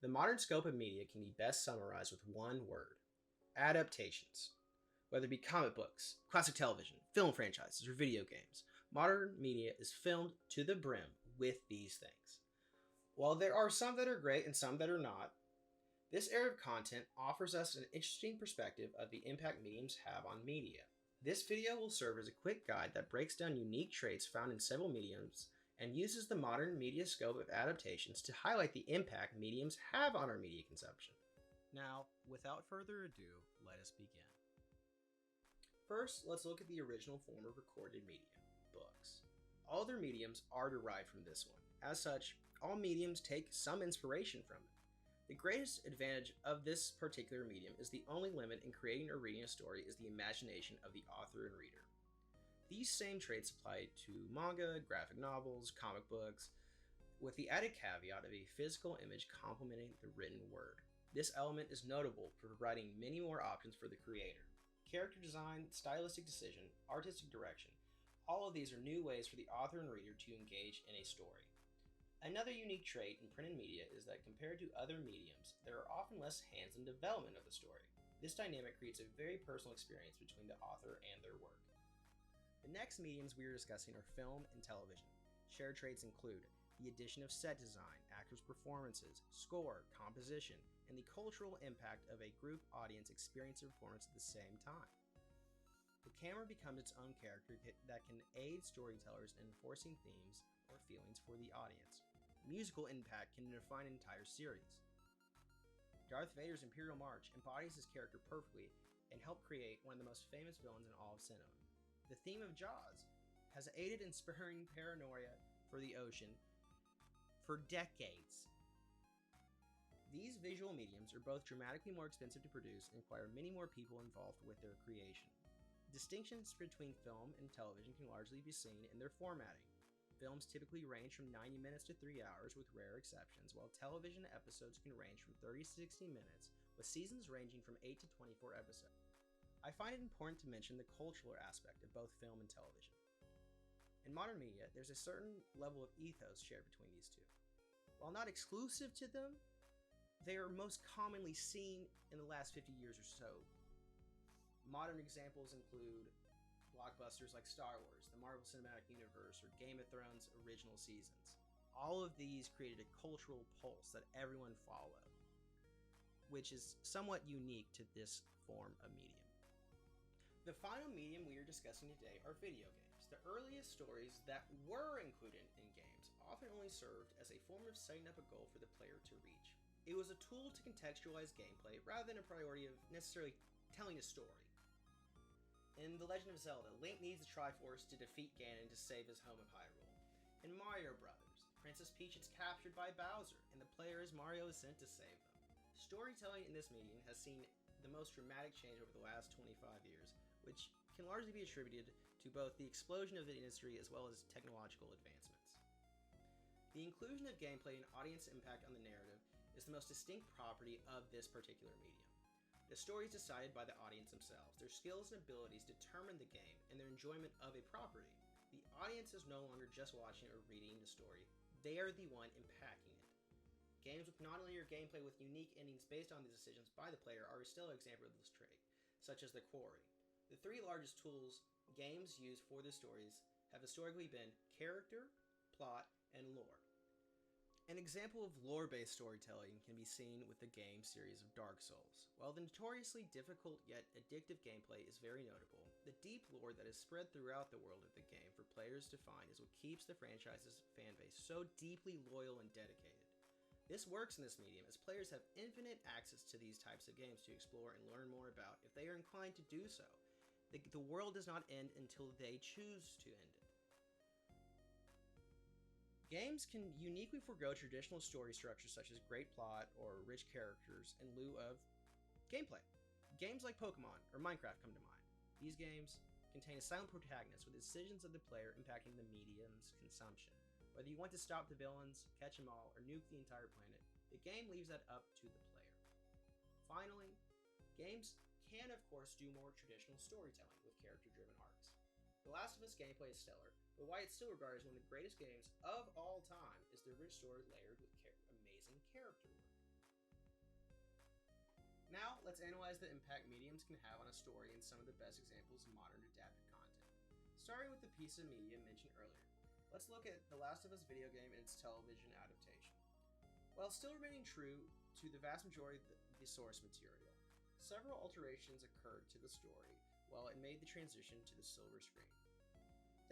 The modern scope of media can be best summarized with one word: adaptations. Whether it be comic books, classic television, film franchises, or video games, modern media is filled to the brim with these things. While there are some that are great and some that are not, this era of content offers us an interesting perspective of the impact mediums have on media. This video will serve as a quick guide that breaks down unique traits found in several mediums and uses the modern media scope of adaptations to highlight the impact mediums have on our media consumption. Now, without further ado, let us begin. First, let's look at the original form of recorded media, books. All other mediums are derived from this one. As such, all mediums take some inspiration from it. The greatest advantage of this particular medium is the only limit in creating or reading a story is the imagination of the author and reader. These same traits apply to manga, graphic novels, comic books, with the added caveat of a physical image complementing the written word. This element is notable for providing many more options for the creator. Character design, stylistic decision, artistic direction, all of these are new ways for the author and reader to engage in a story. Another unique trait in printed media is that compared to other mediums, there are often less hands-on development of the story. This dynamic creates a very personal experience between the author and their work. The next mediums we are discussing are film and television. Shared traits include the addition of set design, actors' performances, score, composition, and the cultural impact of a group audience experiencing a performance at the same time. The camera becomes its own character that can aid storytellers in enforcing themes or feelings for the audience. Musical impact can define an entire series. Darth Vader's Imperial March embodies his character perfectly and helped create one of the most famous villains in all of cinema. The theme of Jaws has aided in spurring paranoia for the ocean for decades. These visual mediums are both dramatically more expensive to produce and require many more people involved with their creation. Distinctions between film and television can largely be seen in their formatting. Films typically range from 90 minutes to 3 hours with rare exceptions, while television episodes can range from 30 to 60 minutes, with seasons ranging from 8 to 24 episodes. I find it important to mention the cultural aspect of both film and television. In modern media, there's a certain level of ethos shared between these two. While not exclusive to them, they are most commonly seen in the last 50 years or so. Modern examples include blockbusters like Star Wars, the Marvel Cinematic Universe, or Game of Thrones original seasons. All of these created a cultural pulse that everyone followed, which is somewhat unique to this form of medium. The final medium we are discussing today are video games. The earliest stories that were included in games often only served as a form of setting up a goal for the player to reach. It was a tool to contextualize gameplay rather than a priority of necessarily telling a story. In The Legend of Zelda, Link needs the Triforce to defeat Ganon to save his home of Hyrule. In Mario Brothers, Princess Peach is captured by Bowser, and the player as Mario is sent to save them. Storytelling in this medium has seen the most dramatic change over the last 25 years, which can largely be attributed to both the explosion of the industry as well as technological advancements. The inclusion of gameplay and audience impact on the narrative is the most distinct property of this particular medium. The story is decided by the audience themselves. Their skills and abilities determine the game and their enjoyment of a property. The audience is no longer just watching or reading the story, they are the one impacting it. Games with non-linear gameplay with unique endings based on the decisions by the player are still an example of this trait, such as The Quarry. The three largest tools games use for their stories have historically been character, plot, and lore. An example of lore-based storytelling can be seen with the game series of Dark Souls. While the notoriously difficult yet addictive gameplay is very notable, the deep lore that is spread throughout the world of the game for players to find is what keeps the franchise's fanbase so deeply loyal and dedicated. This works in this medium as players have infinite access to these types of games to explore and learn more about if they are inclined to do so. The world does not end until they choose to end it. Games can uniquely forego traditional story structures such as great plot or rich characters in lieu of gameplay. Games like Pokemon or Minecraft come to mind. These games contain a silent protagonist with the decisions of the player impacting the medium's consumption. Whether you want to stop the villains, catch them all, or nuke the entire planet, the game leaves that up to the player. Finally, games can of course do more traditional storytelling with character-driven arcs. The Last of Us gameplay is stellar, but why it's still regarded as one of the greatest games of all time is the rich story layered with amazing character work. Now, let's analyze the impact mediums can have on a story and some of the best examples of modern adapted content. Starting with the piece of media mentioned earlier, let's look at The Last of Us video game and its television adaptation. While still remaining true to the vast majority of the source material, several alterations occurred to the story while it made the transition to the silver screen.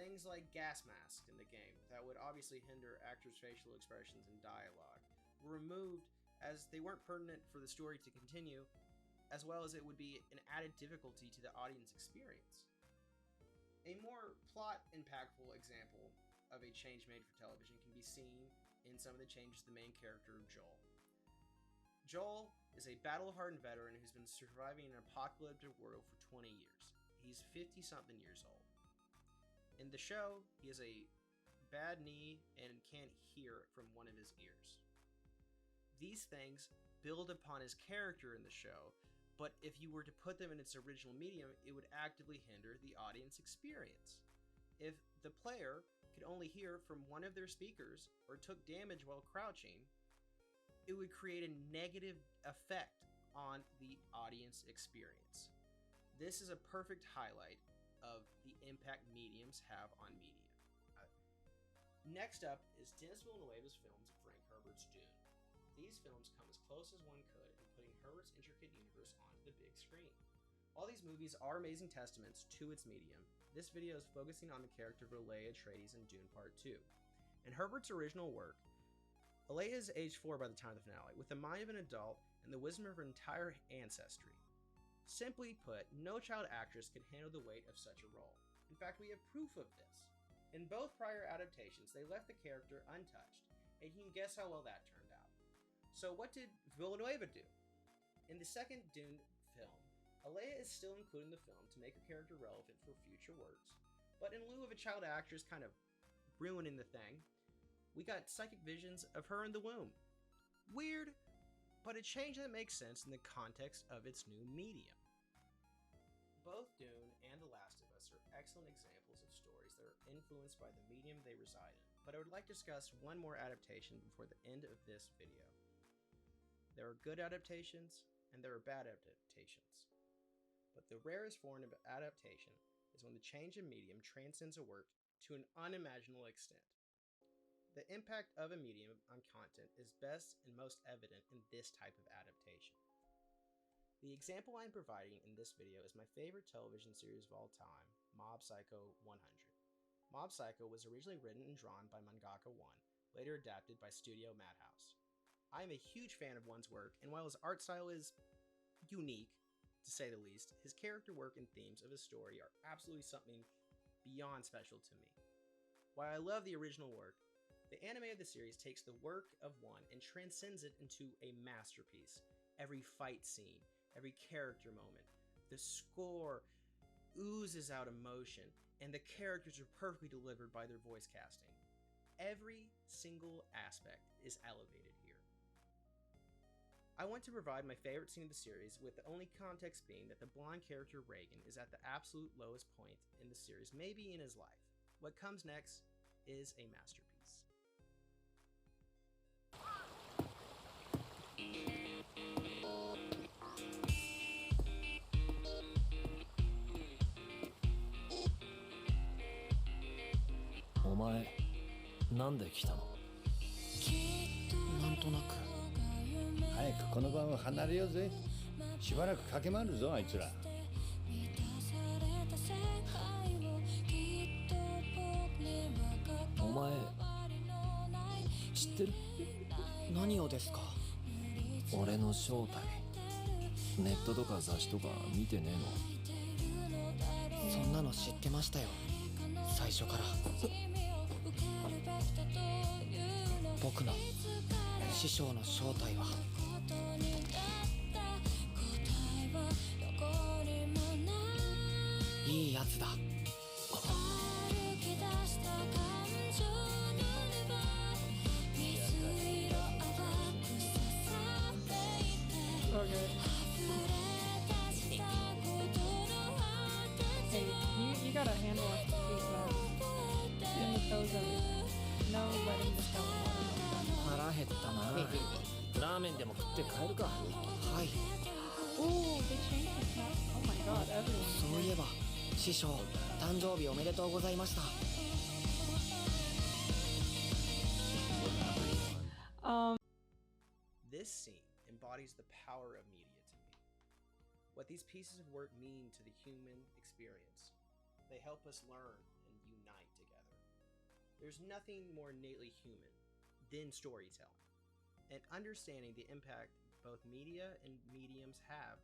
Things like gas masks in the game that would obviously hinder actors' facial expressions and dialogue were removed as they weren't pertinent for the story to continue, as well as it would be an added difficulty to the audience experience. A more plot impactful example of a change made for television can be seen in some of the changes to the main character, Joel. Joel is a battle-hardened veteran who's been surviving an apocalyptic world for 20 years. He's 50-something years old. In the show, he has a bad knee and can't hear from one of his ears. These things build upon his character in the show, but if you were to put them in its original medium, it would actively hinder the audience experience. If the player could only hear from one of their speakers or took damage while crouching, it would create a negative effect on the audience experience. This is a perfect highlight of the impact mediums have on media. Next up is Dennis Villeneuve's films of Frank Herbert's Dune. These films come as close as one could in putting Herbert's intricate universe onto the big screen. While these movies are amazing testaments to its medium, this video is focusing on the character of Leia Atreides in Dune Part 2. In Herbert's original work, Leia is age 4 by the time of the finale, with the mind of an adult and the wisdom of her entire ancestry. Simply put, no child actress could handle the weight of such a role. In fact, we have proof of this. In both prior adaptations, they left the character untouched, and you can guess how well that turned out. So what did Villeneuve do? In the second Dune film, Leia is still included in the film to make her character relevant for future works, but in lieu of a child actress kind of ruining the thing, we got psychic visions of her in the womb. Weird, but a change that makes sense in the context of its new medium. Both Dune and The Last of Us are excellent examples of stories that are influenced by the medium they reside in, but I would like to discuss one more adaptation before the end of this video. There are good adaptations, and there are bad adaptations. But the rarest form of adaptation is when the change in medium transcends a work to an unimaginable extent. The impact of a medium on content is best and most evident in this type of adaptation. The example I am providing in this video is my favorite television series of all time, Mob Psycho 100. Mob Psycho was originally written and drawn by mangaka One, later adapted by Studio Madhouse. I am a huge fan of One's work, and while his art style is unique, to say the least, his character work and themes of his story are absolutely something beyond special to me. While I love the original work, the anime of the series takes the work of One and transcends it into a masterpiece. Every fight scene, every character moment, the score oozes out emotion, and the characters are perfectly delivered by their voice casting. Every single aspect is elevated here. I want to provide my favorite scene of the series, with the only context being that the blonde character Reagan is at the absolute lowest point in the series, maybe in his life. What comes next is a masterpiece. Omae, なんで来たの? なんとなく。早くこの場を離れようぜ。しばらく駆け回るぞあいつら。お前知ってる？何をですか？俺の正体。ネットとか雑誌とか見てねえの？そんなの知ってましたよ、最初から。僕の師匠の正体は。いいやつだ。You gotta handle us to keep that in the toes of it. No letting this go. 腹減ったな。ラーメンでも食って帰るか。はい。Oh, they changed the cap. Oh my god, everyone. そういえば師匠誕生日おめでとうございました。 This scene embodies the power of media to me. What these pieces of work mean to the human experience. They help us learn and unite together. There's nothing more innately human than storytelling, and understanding the impact both media and mediums have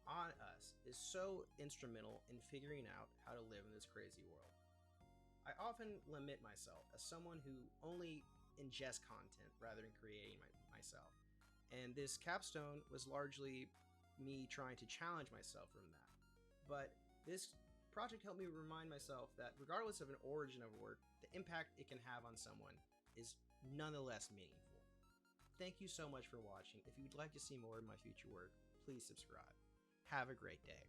on us is so instrumental in figuring out how to live in this crazy world. I often limit myself as someone who only ingests content rather than creating myself. And this capstone was largely me trying to challenge myself from that. But this project helped me remind myself that regardless of an origin of a work, the impact it can have on someone is nonetheless meaningful. Thank you so much for watching. If you'd like to see more of my future work, please subscribe. Have a great day.